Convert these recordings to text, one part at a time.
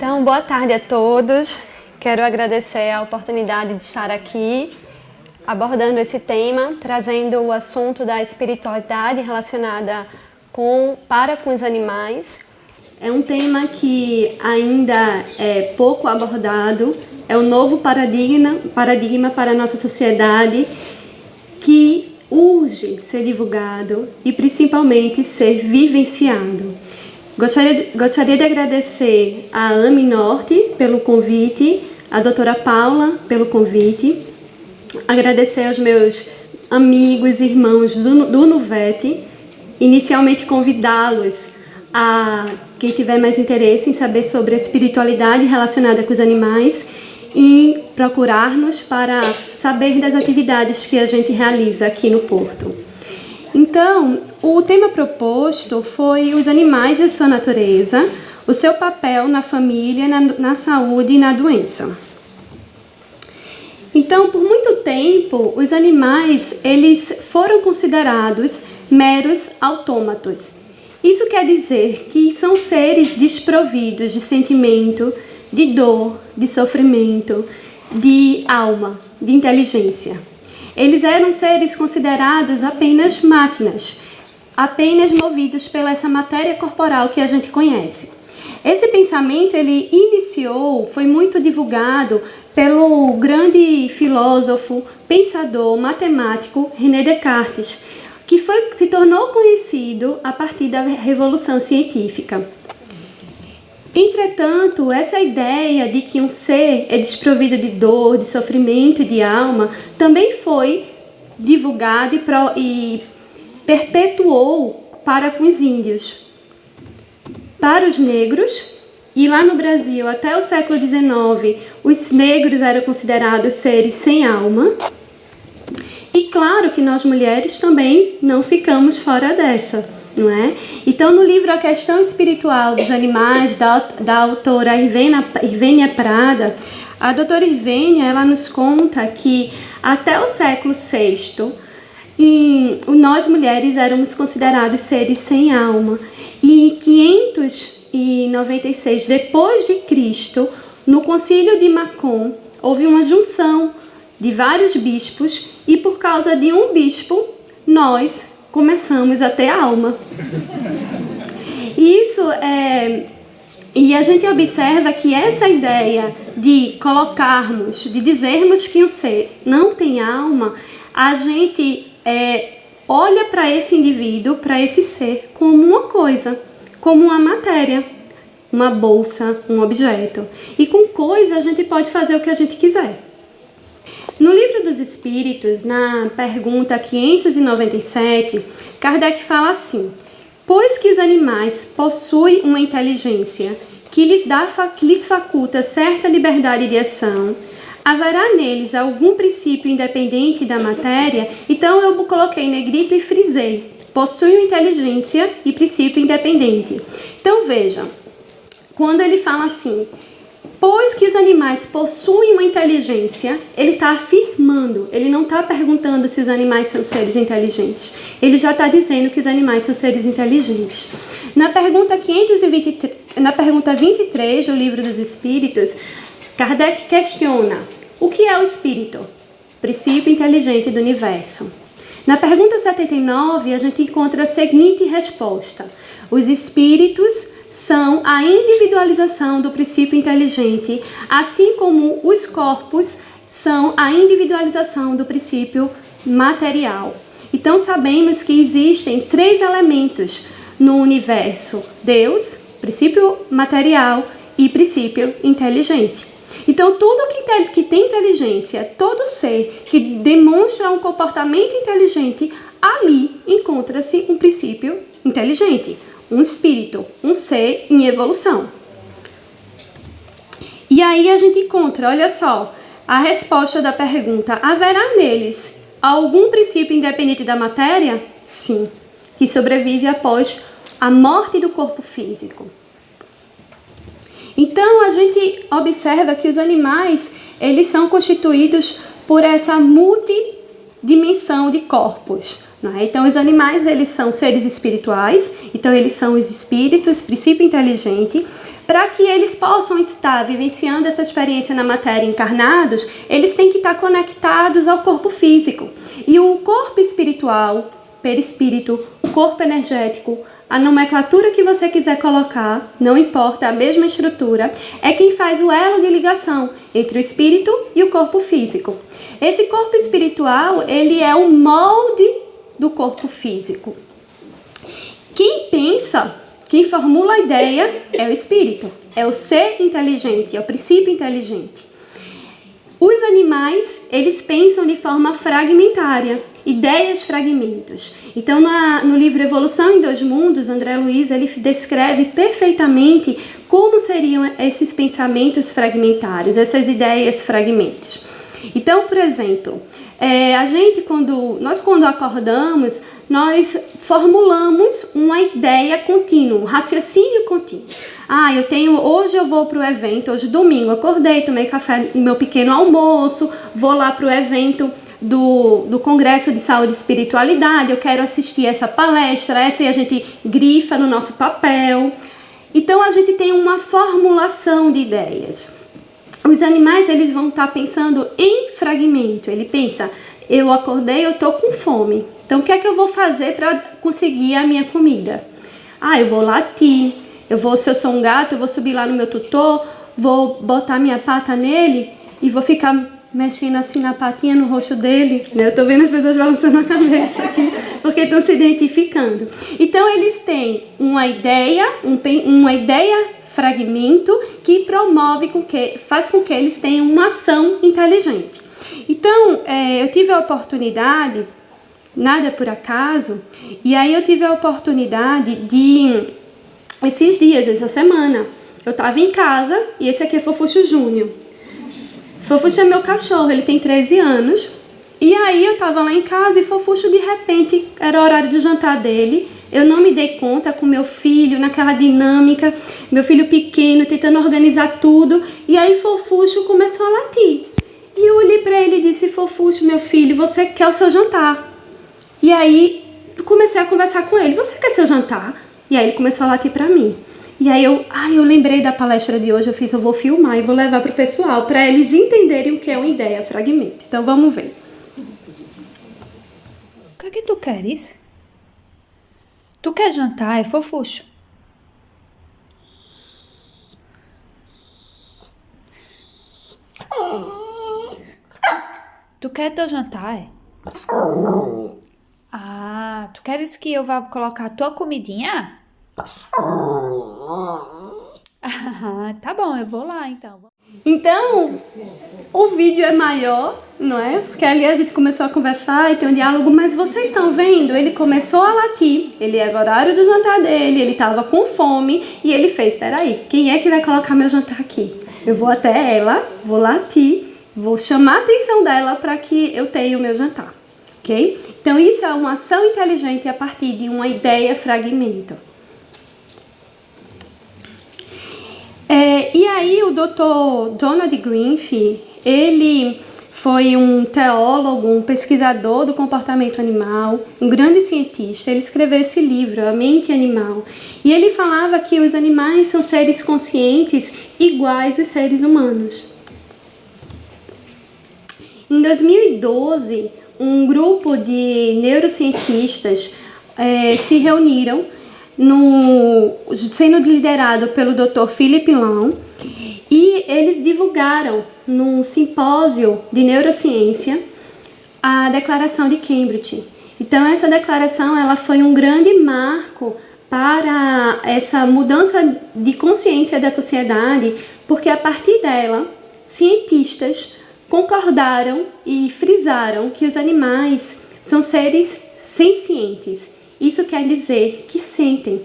Então, boa tarde a todos. Quero agradecer a oportunidade de estar aqui abordando esse tema, trazendo o assunto da espiritualidade relacionada com os animais. É um tema que ainda é pouco abordado, é um novo paradigma para a nossa sociedade que urge ser divulgado e principalmente ser vivenciado. Gostaria de agradecer a AME Norte pelo convite, a doutora Paula pelo convite, agradecer aos meus amigos e irmãos do NUVET, inicialmente convidá-los a quem tiver mais interesse em saber sobre a espiritualidade relacionada com os animais e procurar-nos para saber das atividades que a gente realiza aqui no Porto. Então, o tema proposto foi os animais e a sua natureza, o seu papel na família, na saúde e na doença. Então, por muito tempo, os animais eles foram considerados meros autômatos. Isso quer dizer que são seres desprovidos de sentimento, de dor, de sofrimento, de alma, de inteligência. Eles eram seres considerados apenas máquinas, apenas movidos pela essa matéria corporal que a gente conhece. Esse pensamento ele foi muito divulgado pelo grande filósofo, pensador, matemático René Descartes, que se tornou conhecido a partir da Revolução Científica. Entretanto, essa ideia de que um ser é desprovido de dor, de sofrimento e de alma também foi divulgado e perpetuou para com os índios. Para os negros, e lá no Brasil, até o século XIX, os negros eram considerados seres sem alma. E claro que nós mulheres também não ficamos fora dessa. Não é? Então, no livro A Questão Espiritual dos Animais, da autora Irvênia Prada, a doutora Irvênia ela nos conta que até o século VI, nós mulheres éramos considerados seres sem alma. E em 596 depois de Cristo, no Concílio de Macon, houve uma junção de vários bispos e por causa de um bispo, nós começamos a ter alma. E a gente observa que essa ideia de dizermos que um ser não tem alma, a gente olha para esse indivíduo, para esse ser, como uma coisa, como uma matéria, uma bolsa, um objeto. E com coisa a gente pode fazer o que a gente quiser. No Livro dos Espíritos, na pergunta 597, Kardec fala assim: pois que os animais possuem uma inteligência que lhes faculta certa liberdade de ação, haverá neles algum princípio independente da matéria? Então eu coloquei negrito e frisei: possui uma inteligência e princípio independente. Então veja, quando ele fala assim, pois que os animais possuem uma inteligência, ele está afirmando, ele não está perguntando se os animais são seres inteligentes. Ele já está dizendo que os animais são seres inteligentes. Na pergunta 23 do Livro dos Espíritos, Kardec questiona: o que é o espírito? Princípio inteligente do universo. Na pergunta 79, a gente encontra a seguinte resposta: os espíritos são a individualização do princípio inteligente, assim como os corpos são a individualização do princípio material. Então, sabemos que existem 3 elementos no universo: Deus, princípio material e princípio inteligente. Então, tudo que tem inteligência, todo ser que demonstra um comportamento inteligente, ali encontra-se um princípio inteligente. Um espírito, um ser em evolução. E aí a gente encontra, olha só, a resposta da pergunta: haverá neles algum princípio independente da matéria? Sim, que sobrevive após a morte do corpo físico. Então a gente observa que os animais, eles são constituídos por essa multidimensão de corpos. não é? Então, os animais, eles são seres espirituais, então eles são os espíritos, princípio inteligente. Para que eles possam estar vivenciando essa experiência na matéria encarnados, eles têm que estar conectados ao corpo físico. E o corpo espiritual, perispírito, o corpo energético, a nomenclatura que você quiser colocar, não importa, a mesma estrutura, é quem faz o elo de ligação entre o espírito e o corpo físico. Esse corpo espiritual, ele é o molde do corpo físico. Quem pensa, quem formula a ideia é o espírito, é o ser inteligente, é o princípio inteligente. Os animais, eles pensam de forma fragmentária, ideias fragmentos. Então, no livro Evolução em Dois Mundos, André Luiz, ele descreve perfeitamente como seriam esses pensamentos fragmentários, essas ideias fragmentos. Então, por exemplo, quando acordamos, nós formulamos uma ideia contínua, um raciocínio contínuo. Hoje eu vou para o evento, hoje domingo, acordei, tomei café no meu pequeno almoço, vou lá para o evento do Congresso de Saúde e Espiritualidade, eu quero assistir essa palestra, essa aí a gente grifa no nosso papel. Então, a gente tem uma formulação de ideias. Os animais, eles vão estar pensando em fragmento. Ele pensa, eu acordei, eu estou com fome. Então, o que é que eu vou fazer para conseguir a minha comida? Eu vou latir. Se eu sou um gato, eu vou subir lá no meu tutor, vou botar minha pata nele e vou ficar mexendo assim na patinha no rosto dele. Eu estou vendo as pessoas balançando a cabeça aqui, porque estão se identificando. Então, eles têm uma ideia fragmento que faz com que eles tenham uma ação inteligente. Então, eu tive a oportunidade, nada por acaso, e aí eu tive a oportunidade esses dias, essa semana, eu estava em casa e esse aqui é Fofuxo Júnior. Fofuxo é meu cachorro, ele tem 13 anos, e aí eu estava lá em casa e Fofuxo, de repente, era o horário do jantar dele. Eu não me dei conta com meu filho, naquela dinâmica, meu filho pequeno, tentando organizar tudo. E aí Fofuxo começou a latir. E eu olhei para ele e disse, Fofuxo, meu filho, você quer o seu jantar? E aí comecei a conversar com ele, você quer seu jantar? E aí ele começou a latir para mim. E aí eu lembrei da palestra de hoje, eu vou filmar e vou levar para o pessoal, para eles entenderem o que é uma ideia, fragmento. Então vamos ver. O que é que tu queres? Tu quer jantar, Fofuxo? Tu quer teu jantar, tu queres que eu vá colocar tua comidinha? Tá bom, eu vou lá então. Então, o vídeo é maior, não é? Porque ali a gente começou a conversar e tem um diálogo, mas vocês estão vendo? Ele começou a latir, ele era o horário do jantar dele, ele estava com fome e ele fez, peraí, quem é que vai colocar meu jantar aqui? Eu vou até ela, vou latir, vou chamar a atenção dela para que eu tenha o meu jantar, ok? Então isso é uma ação inteligente a partir de uma ideia fragmento. E aí o Dr. Donald Greenfield, ele foi um teólogo, um pesquisador do comportamento animal, um grande cientista. Ele escreveu esse livro, A Mente Animal, e ele falava que os animais são seres conscientes iguais aos seres humanos. Em 2012, um grupo de neurocientistas se reuniram sendo liderado pelo Dr. Philip Long, e eles divulgaram num simpósio de neurociência a Declaração de Cambridge. Então essa declaração ela foi um grande marco para essa mudança de consciência da sociedade, porque a partir dela cientistas concordaram e frisaram que os animais são seres sencientes. Isso quer dizer que sentem.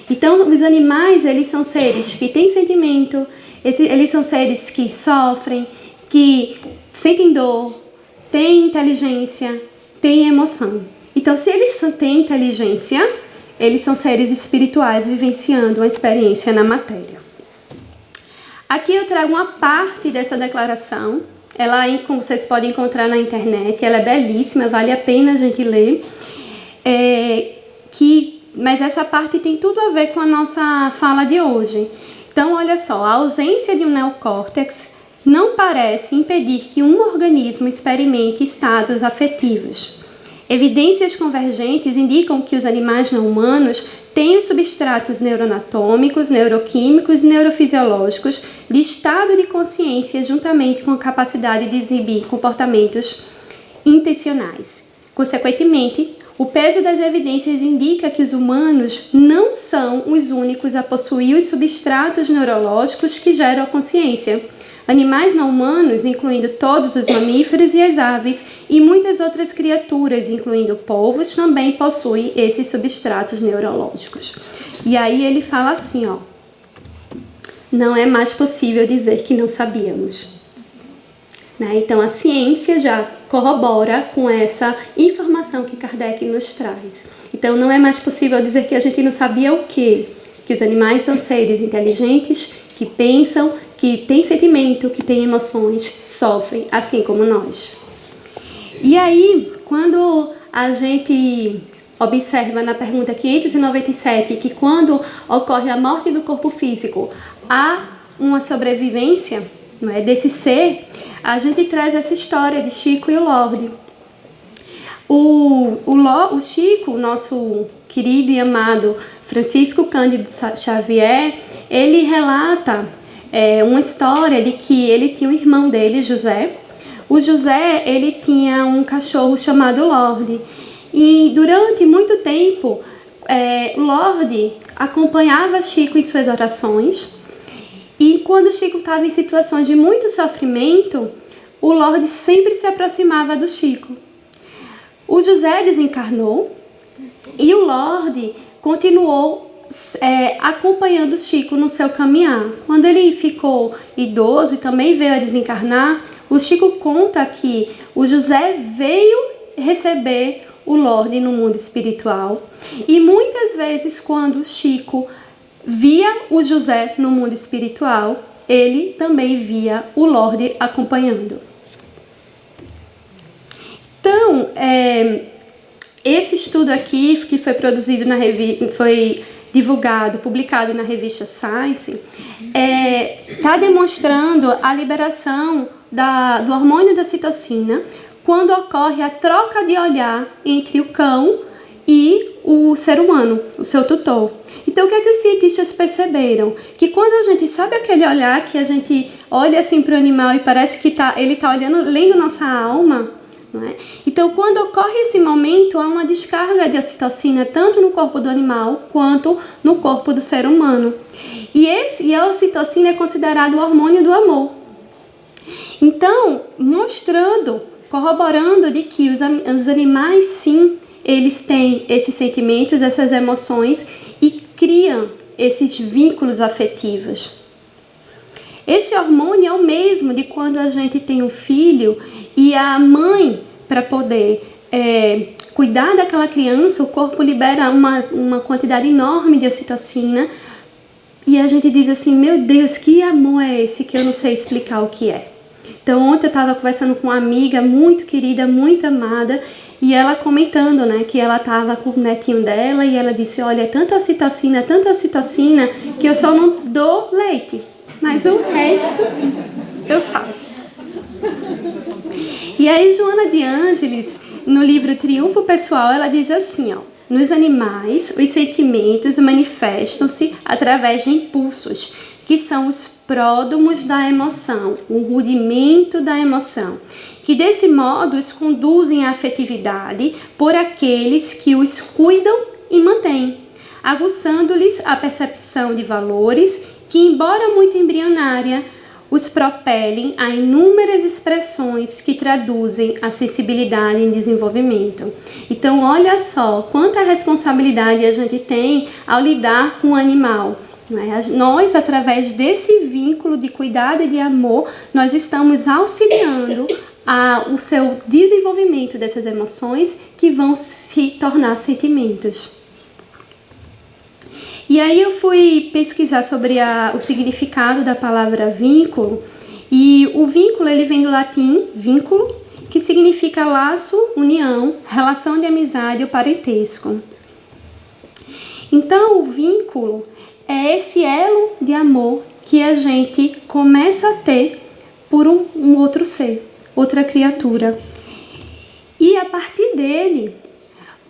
Então, os animais, eles são seres que têm sentimento, eles são seres que sofrem, que sentem dor, têm inteligência, têm emoção. Então, se eles têm inteligência, eles são seres espirituais vivenciando uma experiência na matéria. Aqui eu trago uma parte dessa declaração. Ela, como vocês podem encontrar na internet, ela é belíssima, vale a pena a gente ler. Mas essa parte tem tudo a ver com a nossa fala de hoje. Então, olha só, a ausência de um neocórtex não parece impedir que um organismo experimente estados afetivos. Evidências convergentes indicam que os animais não humanos têm os substratos neuroanatômicos, neuroquímicos e neurofisiológicos de estado de consciência juntamente com a capacidade de exibir comportamentos intencionais. Consequentemente, o peso das evidências indica que os humanos não são os únicos a possuir os substratos neurológicos que geram a consciência. Animais não humanos, incluindo todos os mamíferos e as aves, e muitas outras criaturas, incluindo polvos, também possuem esses substratos neurológicos. E aí ele fala assim, ó, não é mais possível dizer que não sabíamos. Né? Então a ciência já corrobora com essa informação que Kardec nos traz. Então não é mais possível dizer que a gente não sabia o quê? Que os animais são seres inteligentes, que pensam, que têm sentimento, que têm emoções, sofrem, assim como nós. E aí, quando a gente observa na pergunta 597 que quando ocorre a morte do corpo físico, há uma sobrevivência, não é, desse ser, a gente traz essa história de Chico e o Lorde. O Chico, nosso querido e amado Francisco Cândido Xavier, ele relata uma história de que ele tinha um irmão dele, José. O José, ele tinha um cachorro chamado Lorde. E durante muito tempo, Lorde acompanhava Chico em suas orações. E quando Chico estava em situações de muito sofrimento, o Lorde sempre se aproximava do Chico. O José desencarnou e o Lorde continuou acompanhando Chico no seu caminhar. Quando ele ficou idoso e também veio a desencarnar, o Chico conta que o José veio receber o Lorde no mundo espiritual. E muitas vezes, quando Chico via o José no mundo espiritual, ele também via o Lorde acompanhando. Então, esse estudo aqui, que foi produzido foi divulgado, publicado na revista Science, está demonstrando a liberação do hormônio da citocina quando ocorre a troca de olhar entre o cão e o ser humano, o seu tutor. Então, o que é que os cientistas perceberam? Que quando a gente sabe aquele olhar que a gente olha assim para o animal e parece que ele está olhando, lendo nossa alma, não é? Então, quando ocorre esse momento, há uma descarga de ocitocina tanto no corpo do animal quanto no corpo do ser humano. E a ocitocina é considerado o hormônio do amor. Então, corroborando de que os animais, sim, eles têm esses sentimentos, essas emoções e criam esses vínculos afetivos. Esse hormônio é o mesmo de quando a gente tem um filho e a mãe, para poder cuidar daquela criança, o corpo libera uma quantidade enorme de ocitocina e a gente diz assim, meu Deus, que amor é esse que eu não sei explicar o que é. Então, ontem eu estava conversando com uma amiga muito querida, muito amada, e ela comentando, né, que ela estava com o netinho dela e ela disse, olha, é tanta ocitocina, que eu só não dou leite, mas o resto eu faço. E aí, Joana de Ângeles, no livro Triunfo Pessoal, ela diz assim, ó, nos animais, os sentimentos manifestam-se através de impulsos, que são os pródomos da emoção, o rudimento da emoção, que desse modo os conduzem à afetividade por aqueles que os cuidam e mantêm, aguçando-lhes a percepção de valores que, embora muito embrionária, os propelem a inúmeras expressões que traduzem a sensibilidade em desenvolvimento. Então, olha só quanta responsabilidade a gente tem ao lidar com o animal. Nós, através desse vínculo de cuidado e de amor, nós estamos auxiliando o seu desenvolvimento dessas emoções que vão se tornar sentimentos. E aí eu fui pesquisar sobre o significado da palavra vínculo, e o vínculo ele vem do latim vínculo, que significa laço, união, relação de amizade ou parentesco. Então, o vínculo é esse elo de amor que a gente começa a ter por um outro ser, outra criatura. E a partir dele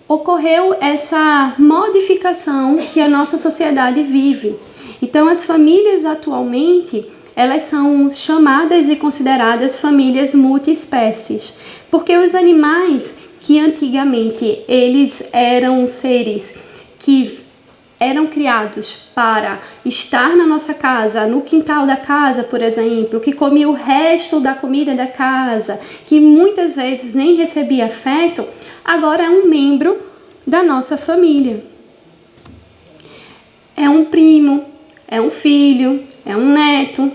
ocorreu essa modificação que a nossa sociedade vive. Então, as famílias atualmente, elas são chamadas e consideradas famílias multiespécies, porque os animais que antigamente eles eram seres que eram criados para estar na nossa casa, no quintal da casa, por exemplo, que comia o resto da comida da casa, que muitas vezes nem recebia afeto, agora é um membro da nossa família. É um primo, é um filho, é um neto,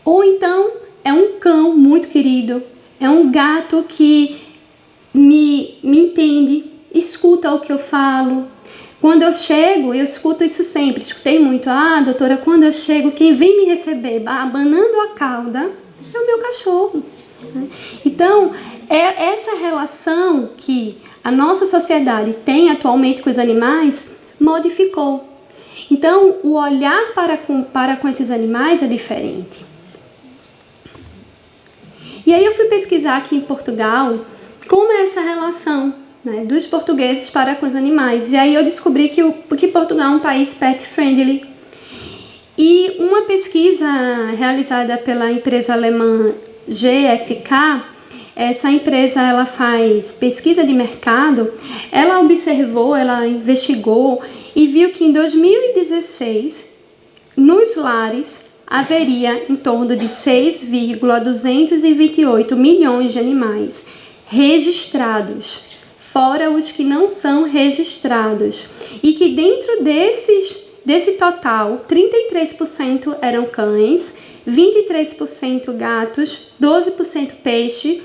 ou então é um cão muito querido, é um gato que me entende, escuta o que eu falo. Quando eu chego, eu escuto isso sempre, escutei muito, doutora, quando eu chego, quem vem me receber abanando a cauda é o meu cachorro. Então, é essa relação que a nossa sociedade tem atualmente com os animais modificou. Então, o olhar para com esses animais é diferente. E aí eu fui pesquisar aqui em Portugal como é essa relação, né, dos portugueses para com os animais. E aí eu descobri que Portugal é um país pet friendly. E uma pesquisa realizada pela empresa alemã GfK, essa empresa ela faz pesquisa de mercado, ela observou, ela investigou e viu que em 2016, nos lares, haveria em torno de 6,228 milhões de animais registrados, fora os que não são registrados, e que dentro desse total, 33% eram cães, 23% gatos, 12% peixe,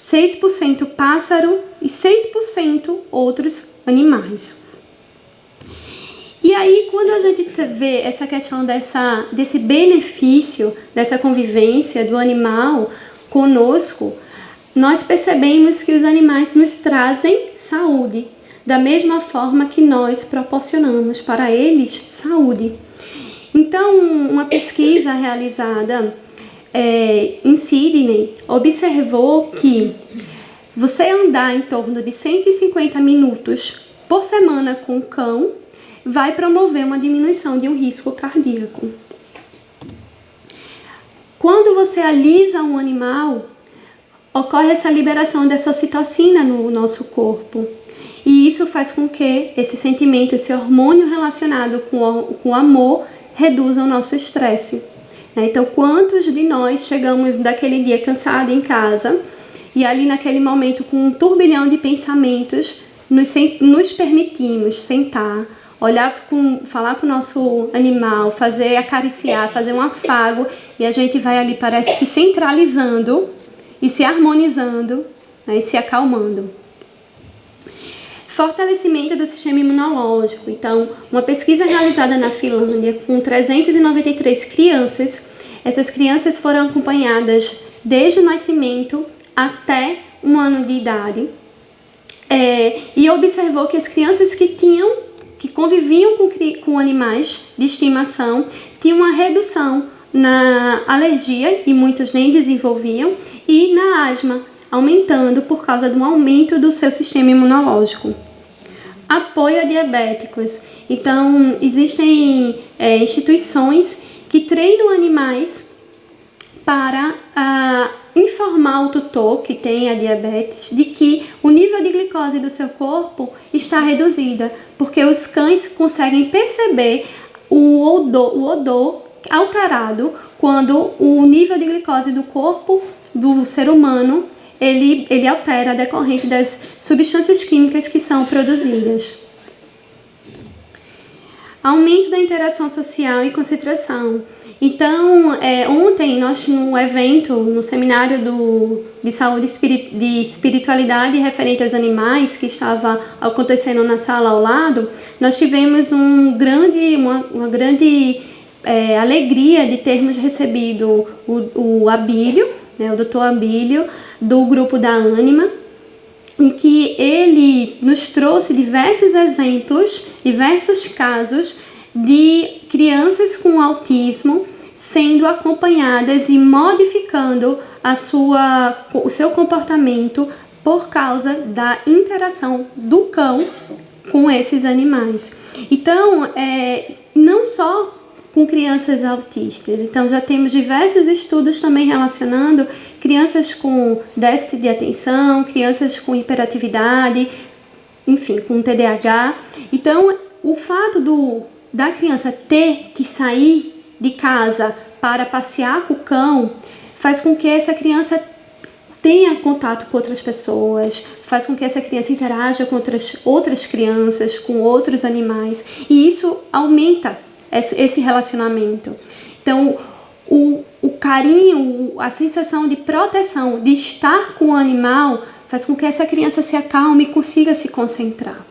6% pássaro e 6% outros animais. E aí, quando a gente vê essa questão desse benefício, dessa convivência do animal conosco, nós percebemos que os animais nos trazem saúde, da mesma forma que nós proporcionamos para eles saúde. Então, uma pesquisa realizada em Sydney observou que você andar em torno de 150 minutos por semana com o cão vai promover uma diminuição de um risco cardíaco. Quando você alisa um animal, ocorre essa liberação dessa ocitocina no nosso corpo. E isso faz com que esse sentimento, esse hormônio relacionado com o amor, reduza o nosso estresse. Então, quantos de nós chegamos daquele dia cansado em casa e ali naquele momento com um turbilhão de pensamentos, nos permitimos sentar, falar com o nosso animal, acariciar, fazer um afago, e a gente vai ali, parece que centralizando e se harmonizando, né, e se acalmando. Fortalecimento do sistema imunológico. Então, uma pesquisa realizada na Finlândia com 393 crianças, essas crianças foram acompanhadas desde o nascimento até 1 ano de idade, e observou que as crianças que conviviam com animais de estimação tinham uma redução na alergia, e muitos nem desenvolviam, e na asma, aumentando por causa do aumento do seu sistema imunológico. Apoio a diabéticos. Então, existem instituições que treinam animais para informar o tutor que tem a diabetes de que o nível de glicose do seu corpo está reduzida, porque os cães conseguem perceber o odor alterado quando o nível de glicose do corpo do ser humano ele altera decorrente das substâncias químicas que são produzidas. Aumento da interação social e concentração. Então, ontem nós no evento, no seminário de saúde de espiritualidade referente aos animais que estava acontecendo na sala ao lado, nós tivemos uma grande alegria de termos recebido o Abílio, né, o Dr. Abílio, do grupo da Ânima, em que ele nos trouxe diversos exemplos, diversos casos de crianças com autismo sendo acompanhadas e modificando o seu comportamento por causa da interação do cão com esses animais. Então, não só com crianças autistas. Então, já temos diversos estudos também relacionando crianças com déficit de atenção, crianças com hiperatividade, enfim, com TDAH. Então, o fato da criança ter que sair de casa para passear com o cão faz com que essa criança tenha contato com outras pessoas, faz com que essa criança interaja com outras crianças, com outros animais, e isso aumenta esse relacionamento. Então, o carinho, a sensação de proteção, de estar com o animal, faz com que essa criança se acalme e consiga se concentrar.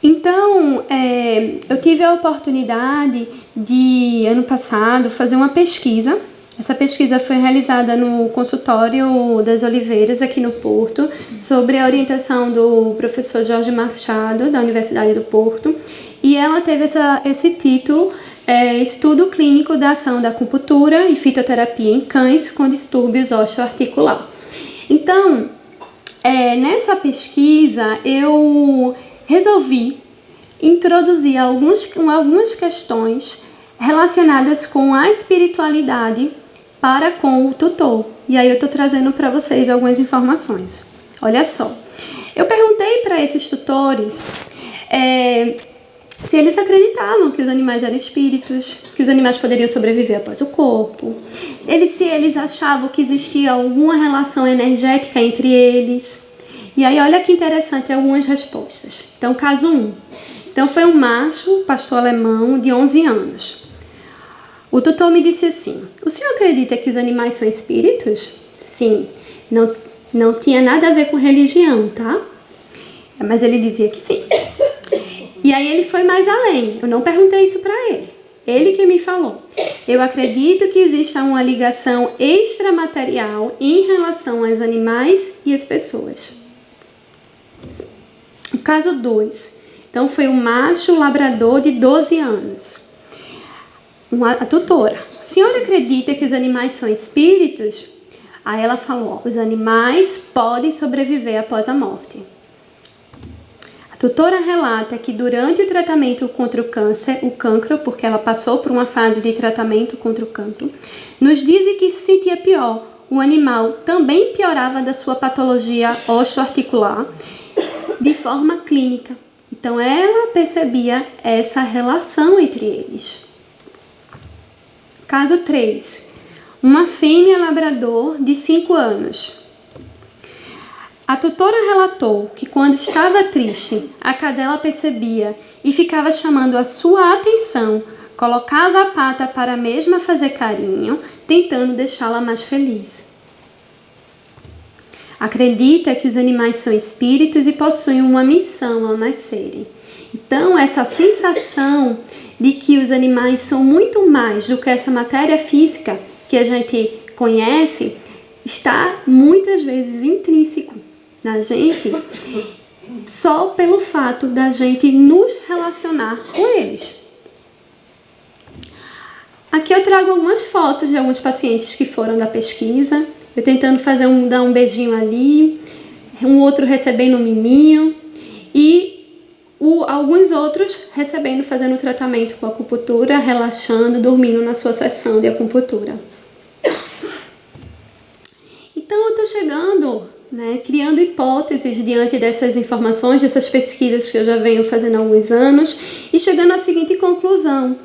Então, eu tive a oportunidade de, ano passado, fazer uma pesquisa. Essa pesquisa foi realizada no consultório das Oliveiras, aqui no Porto, sobre a orientação do professor Jorge Machado, da Universidade do Porto, e ela teve esse título, Estudo Clínico da Ação da Acupuntura e Fitoterapia em Cães com Distúrbios Osteoarticular. Então, nessa pesquisa, eu resolvi introduzir algumas questões relacionadas com a espiritualidade para com o tutor. E aí eu estou trazendo para vocês algumas informações. Olha só, eu perguntei para esses tutores se eles acreditavam que os animais eram espíritos, que os animais poderiam sobreviver após o corpo, se eles achavam que existia alguma relação energética entre eles. E aí olha que interessante algumas respostas. Então, caso 1. Então, foi um macho, pastor alemão, de 11 anos. O tutor me disse assim: o senhor acredita que os animais são espíritos? Sim. Não tinha nada a ver com religião, tá? Mas ele dizia que sim. E aí ele foi mais além. Eu não perguntei isso para ele. Ele que me falou. Eu acredito que exista uma ligação extramaterial em relação aos animais e às pessoas. O caso 2. Então, foi um macho labrador de 12 anos. A tutora: a senhora acredita que os animais são espíritos? Aí ela falou: os animais podem sobreviver após a morte. A tutora relata que durante o tratamento contra o cancro, porque ela passou por uma fase de tratamento contra o cancro, nos dias em que se sentia pior, o animal também piorava da sua patologia osteoarticular de forma clínica. Então, ela percebia essa relação entre eles. Caso 3. Uma fêmea labrador de 5 anos. A tutora relatou que quando estava triste, a cadela percebia e ficava chamando a sua atenção, colocava a pata para mesmo fazer carinho, tentando deixá-la mais feliz. Acredita que os animais são espíritos e possuem uma missão ao nascerem. Então, essa sensação de que os animais são muito mais do que essa matéria física que a gente conhece, está muitas vezes intrínseco na gente, só pelo fato da gente nos relacionar com eles. Aqui eu trago algumas fotos de alguns pacientes que foram da pesquisa, eu tentando dar um beijinho ali, um outro recebendo um miminho e alguns outros fazendo tratamento com acupuntura, relaxando, dormindo na sua sessão de acupuntura. Então eu estou chegando, criando hipóteses diante dessas informações, dessas pesquisas que eu já venho fazendo há alguns anos, e chegando à seguinte conclusão: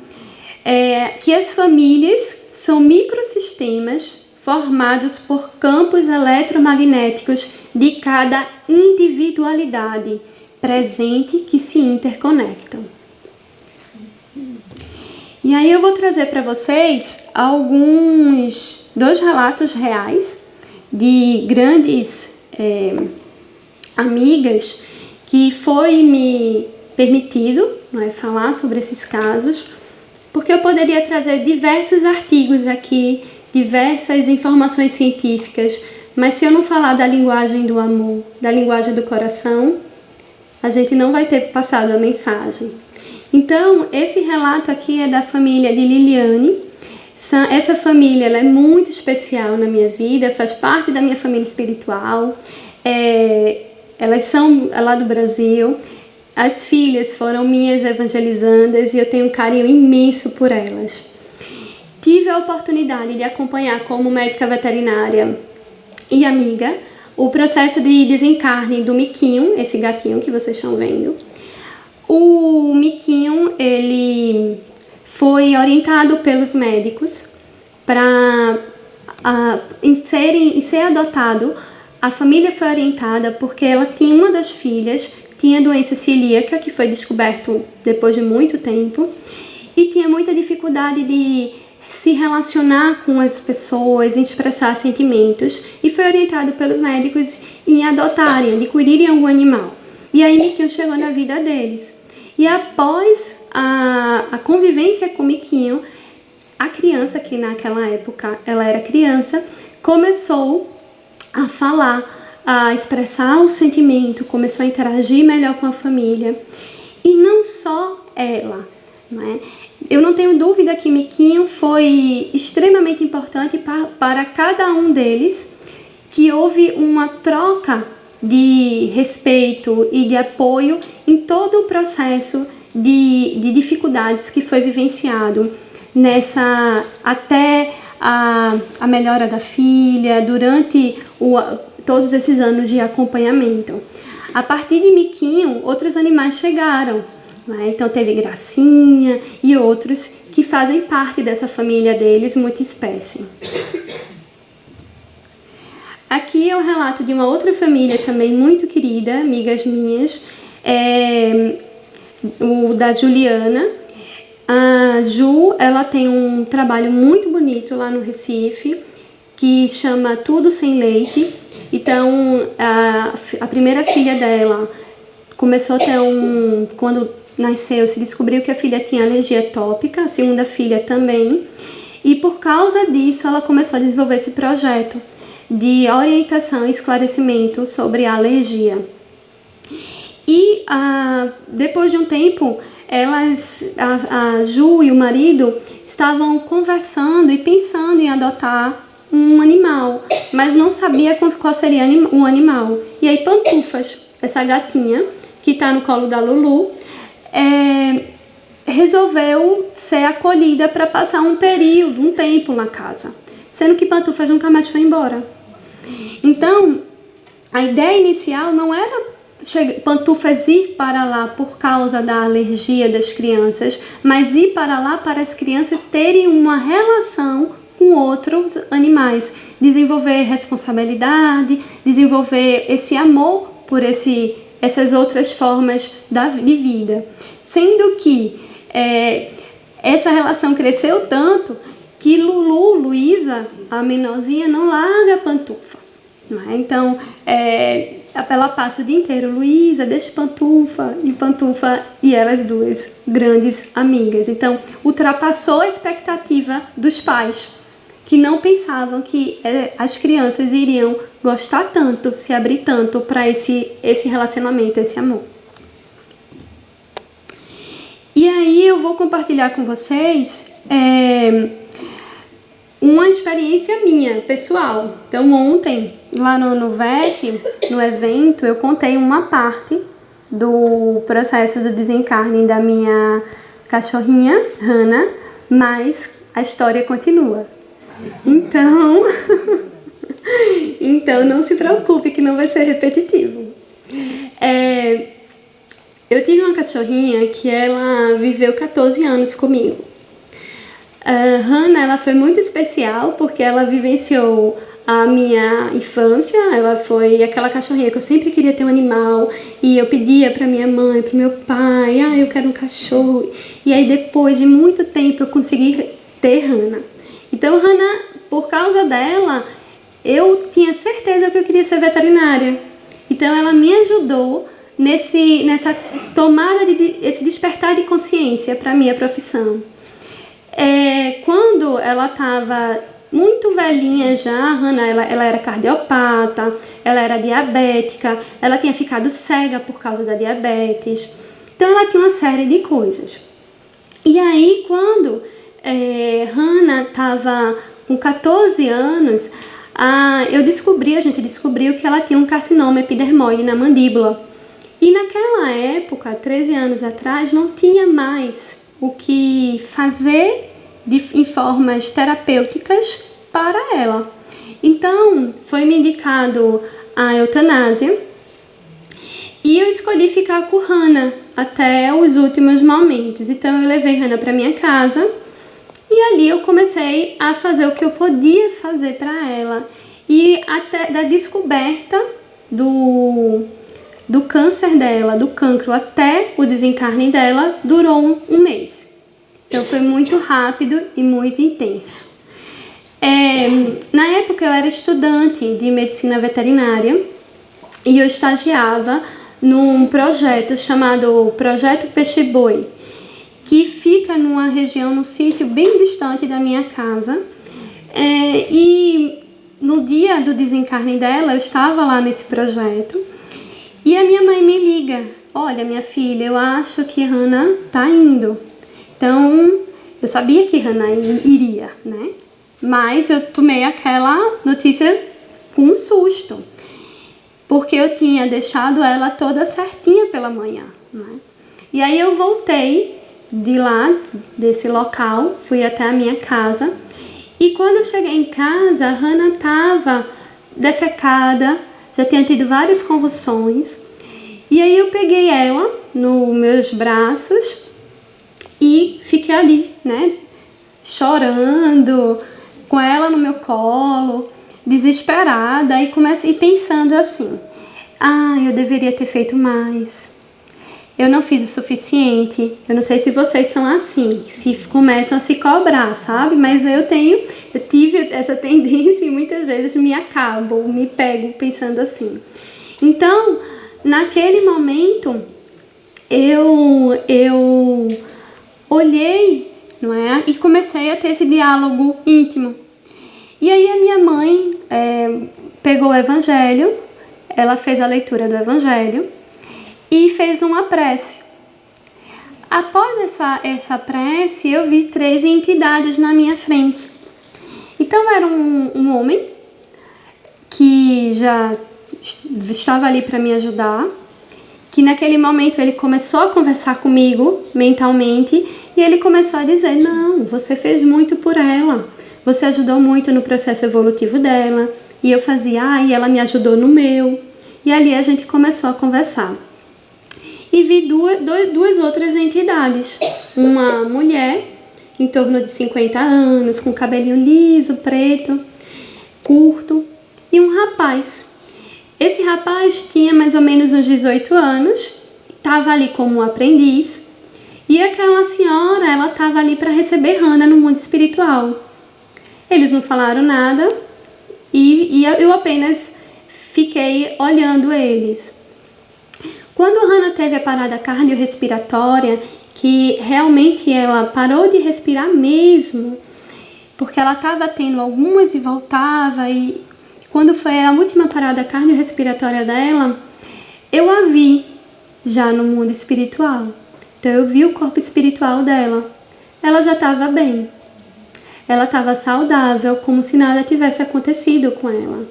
que as famílias são microsistemas formados por campos eletromagnéticos de cada individualidade presente que se interconectam. E aí eu vou trazer para vocês dois relatos reais de grandes amigas que foi me permitido falar sobre esses casos, porque eu poderia trazer diversos artigos aqui diversas informações científicas, mas se eu não falar da linguagem do amor, da linguagem do coração, a gente não vai ter passado a mensagem. Então, esse relato aqui é da família de Liliane. Essa família ela é muito especial na minha vida, faz parte da minha família espiritual. Elas são lá do Brasil. As filhas foram minhas evangelizandas e eu tenho um carinho imenso por elas. Tive a oportunidade de acompanhar como médica veterinária e amiga o processo de desencarne do Miquinho, esse gatinho que vocês estão vendo. O Miquinho, ele foi orientado pelos médicos para ser adotado. A família foi orientada porque ela tinha uma das filhas, tinha doença celíaca, que foi descoberto depois de muito tempo, e tinha muita dificuldade de se relacionar com as pessoas, em expressar sentimentos, e foi orientado pelos médicos em adotarem, adquirirem algum animal. E aí Miquinho chegou na vida deles. E após a convivência com Miquinho, a criança, que naquela época ela era criança, começou a falar, a expressar o sentimento, começou a interagir melhor com a família. E não só ela, né? Eu não tenho dúvida que Miquinho foi extremamente importante para cada um deles, que houve uma troca de respeito e de apoio em todo o processo de dificuldades que foi vivenciado até a melhora da filha, durante todos esses anos de acompanhamento. A partir de Miquinho, outros animais chegaram, né? Então teve Gracinha e outros que fazem parte dessa família deles, muita espécie. Aqui é um relato de uma outra família também muito querida, amigas minhas, o da Juliana. A Ju, ela tem um trabalho muito bonito lá no Recife, que chama Tudo Sem Leite. Então, a primeira filha dela começou a ter quando nasceu, se descobriu que a filha tinha alergia atópica, a segunda filha também. E por causa disso, ela começou a desenvolver esse projeto de orientação e esclarecimento sobre a alergia. E depois de um tempo, a Ju e o marido estavam conversando e pensando em adotar um animal, mas não sabia qual seria um animal. E aí Pantufas, essa gatinha que está no colo da Lulu, resolveu ser acolhida para passar um tempo na casa, sendo que Pantufas nunca mais foi embora. Então, a ideia inicial não era Pantufas ir para lá por causa da alergia das crianças, mas ir para lá para as crianças terem uma relação com outros animais, desenvolver responsabilidade, desenvolver esse amor por essas outras formas de vida. Sendo que essa relação cresceu tanto que Luísa, a menorzinha, não larga a Pantufa. Não é? Então, ela passa o dia inteiro, Luísa, deixa Pantufa, e elas duas, grandes amigas. Então, ultrapassou a expectativa dos pais, que não pensavam que as crianças iriam gostar tanto, se abrir tanto para esse relacionamento, esse amor. E aí eu vou compartilhar com vocês uma experiência minha, pessoal. Então ontem, lá no VET, no evento, eu contei uma parte do processo do desencarne da minha cachorrinha, Hannah, mas a história continua. Então não se preocupe que não vai ser repetitivo. Eu tive uma cachorrinha que ela viveu 14 anos comigo. Hannah, ela foi muito especial porque ela vivenciou a minha infância. Ela foi aquela cachorrinha que eu sempre queria ter um animal e eu pedia para minha mãe, para meu pai, eu quero um cachorro. E aí depois de muito tempo eu consegui ter Hannah. Então Hannah, por causa dela, eu tinha certeza que eu queria ser veterinária. Então ela me ajudou nessa tomada, esse despertar de consciência para a minha profissão. Quando ela estava muito velhinha já. A Hannah, ela era cardiopata, ela era diabética, ela tinha ficado cega por causa da diabetes. Então ela tinha uma série de coisas. E aí quando Hannah estava com 14 anos, a gente descobriu que ela tinha um carcinoma epidermoide na mandíbula. E naquela época, 13 anos atrás, não tinha mais o que fazer em formas terapêuticas para ela. Então, foi me indicado a eutanásia e eu escolhi ficar com Hannah até os últimos momentos. Então, eu levei Hannah para minha casa e ali eu comecei a fazer o que eu podia fazer para ela. E até da descoberta do câncer dela, do cancro, até o desencarne dela, durou um mês. Então foi muito rápido e muito intenso. Na época eu era estudante de medicina veterinária e eu estagiava num projeto chamado Projeto Peixe Boi, que fica numa região, num sítio bem distante da minha casa. E no dia do desencarne dela, eu estava lá nesse projeto e a minha mãe me liga: olha, minha filha, eu acho que Hannah tá indo. Então, eu sabia que Hannah iria, né? Mas eu tomei aquela notícia com um susto, porque eu tinha deixado ela toda certinha pela manhã, né? E aí eu voltei de lá, desse local, fui até a minha casa. E quando eu cheguei em casa, a Hannah estava defecada, já tinha tido várias convulsões. E aí eu peguei ela nos meus braços e fiquei ali, né, chorando, com ela no meu colo, desesperada, e comecei pensando assim: eu deveria ter feito mais. Eu não fiz o suficiente. Eu não sei se vocês são assim, se começam a se cobrar, sabe? Mas eu tive essa tendência e muitas vezes me pego pensando assim. Então, naquele momento, eu olhei, não é? E comecei a ter esse diálogo íntimo. E aí a minha mãe pegou o evangelho, ela fez a leitura do evangelho e fez uma prece. Após essa prece, eu vi 3 entidades na minha frente. Então era um homem que já estava ali para me ajudar, que naquele momento ele começou a conversar comigo mentalmente e ele começou a dizer: não, você fez muito por ela, você ajudou muito no processo evolutivo dela. E eu fazia: e ela me ajudou no meu. E ali a gente começou a conversar. E vi duas outras entidades. Uma mulher, em torno de 50 anos, com cabelinho liso, preto, curto, e um rapaz. Esse rapaz tinha mais ou menos uns 18 anos, estava ali como um aprendiz, e aquela senhora, ela estava ali para receber Hannah no mundo espiritual. Eles não falaram nada e eu apenas fiquei olhando eles. Quando Hannah teve a parada cardiorrespiratória, que realmente ela parou de respirar mesmo, porque ela estava tendo algumas e voltava, e quando foi a última parada cardiorrespiratória dela, eu a vi já no mundo espiritual. Então eu vi o corpo espiritual dela. Ela já estava bem. Ela estava saudável, como se nada tivesse acontecido com ela.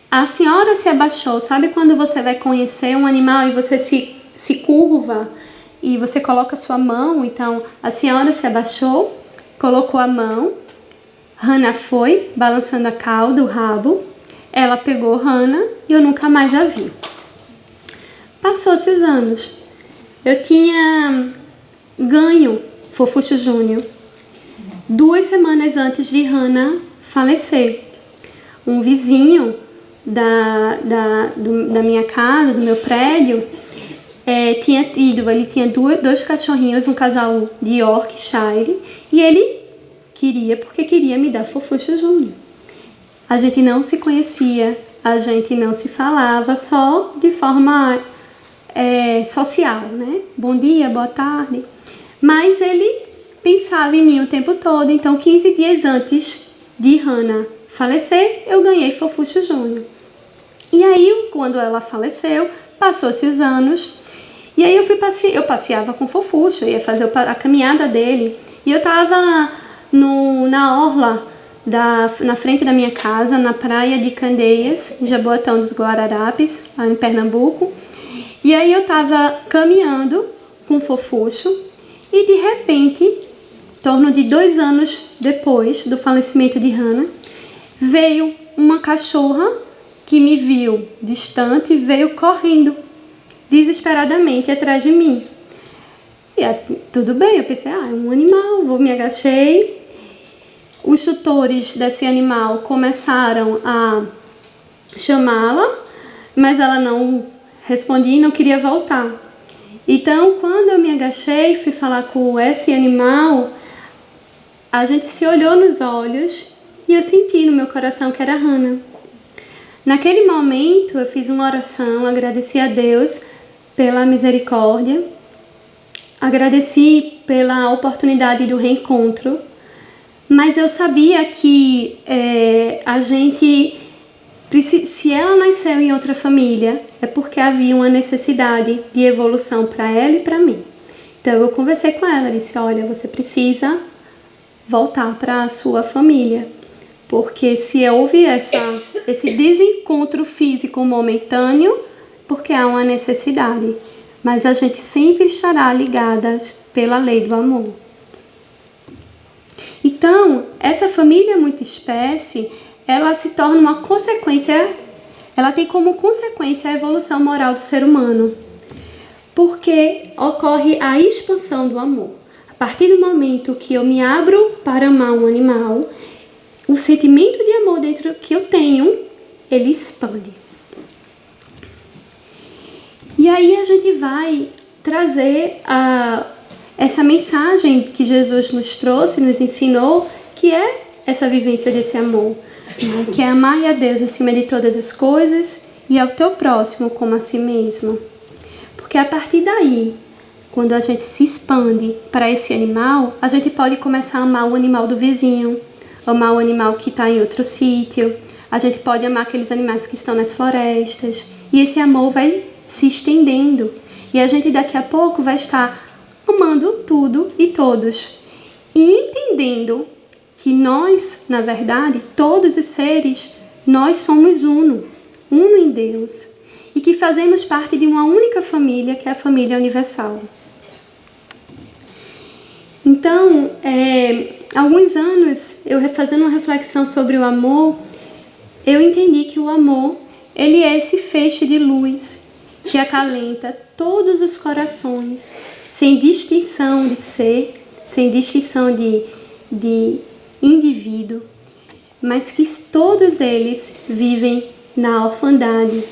A senhora se abaixou. Sabe quando você vai conhecer um animal e você se curva e você coloca sua mão? Então a senhora se abaixou, colocou a mão. Hannah foi balançando a cauda, o rabo. Ela pegou Hannah e eu nunca mais a vi. Passou-se os anos. Eu tinha ganho Fofuxo Júnior 2 semanas antes de Hannah falecer. Um vizinho da minha casa, do meu prédio, ele tinha 2 cachorrinhos, um casal de Yorkshire, e ele queria me dar Fofuxo Júnior. A gente não se conhecia, a gente não se falava, só de forma social, né? Bom dia, boa tarde. Mas ele pensava em mim o tempo todo. Então, 15 dias antes de Hannah falecer, eu ganhei Fofuxo Júnior. E aí, quando ela faleceu, passou-se os anos, e aí eu passeava com o Fofuxo, eu ia fazer a caminhada dele, e eu estava na orla, na frente da minha casa, na praia de Candeias, em Jaboatão dos Guararapes, lá em Pernambuco. E aí eu estava caminhando com o Fofuxo e de repente, em torno de 2 anos depois do falecimento de Hannah, veio uma cachorra que me viu distante e veio correndo desesperadamente atrás de mim. E tudo bem, eu pensei, é um animal, me agachei. Os tutores desse animal começaram a chamá-la, mas ela não respondia e não queria voltar. Então, quando eu me agachei e fui falar com esse animal, a gente se olhou nos olhos e eu senti no meu coração que era Hannah. Naquele momento, eu fiz uma oração, agradeci a Deus pela misericórdia, agradeci pela oportunidade do reencontro, mas eu sabia que a gente, se ela nasceu em outra família, é porque havia uma necessidade de evolução para ela e para mim. Então eu conversei com ela, disse, olha, você precisa voltar para a sua família, porque se houve esse desencontro físico momentâneo, porque há uma necessidade, mas a gente sempre estará ligadas pela lei do amor. Então, essa família multiespécie, ela se torna uma consequência, ela tem como consequência a evolução moral do ser humano, porque ocorre a expansão do amor. A partir do momento que eu me abro para amar um animal, o sentimento de amor dentro que eu tenho, ele expande. E aí a gente vai trazer essa mensagem que Jesus nos trouxe, nos ensinou, que é essa vivência desse amor, né? Que é amar a Deus acima de todas as coisas e ao teu próximo como a si mesmo. Porque a partir daí, quando a gente se expande para esse animal, a gente pode começar a amar o animal do vizinho, amar o animal que está em outro sítio, a gente pode amar aqueles animais que estão nas florestas, e esse amor vai se estendendo, e a gente daqui a pouco vai estar amando tudo e todos, e entendendo que nós, na verdade, todos os seres, nós somos uno em Deus, e que fazemos parte de uma única família, que é a família universal. Então, há alguns anos, eu fazendo uma reflexão sobre o amor, eu entendi que o amor, ele é esse feixe de luz que acalenta todos os corações, sem distinção de ser, sem distinção de indivíduo, mas que todos eles vivem na orfandade,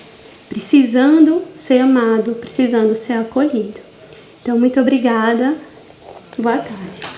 precisando ser amado, precisando ser acolhido. Então, muito obrigada. Boa tarde.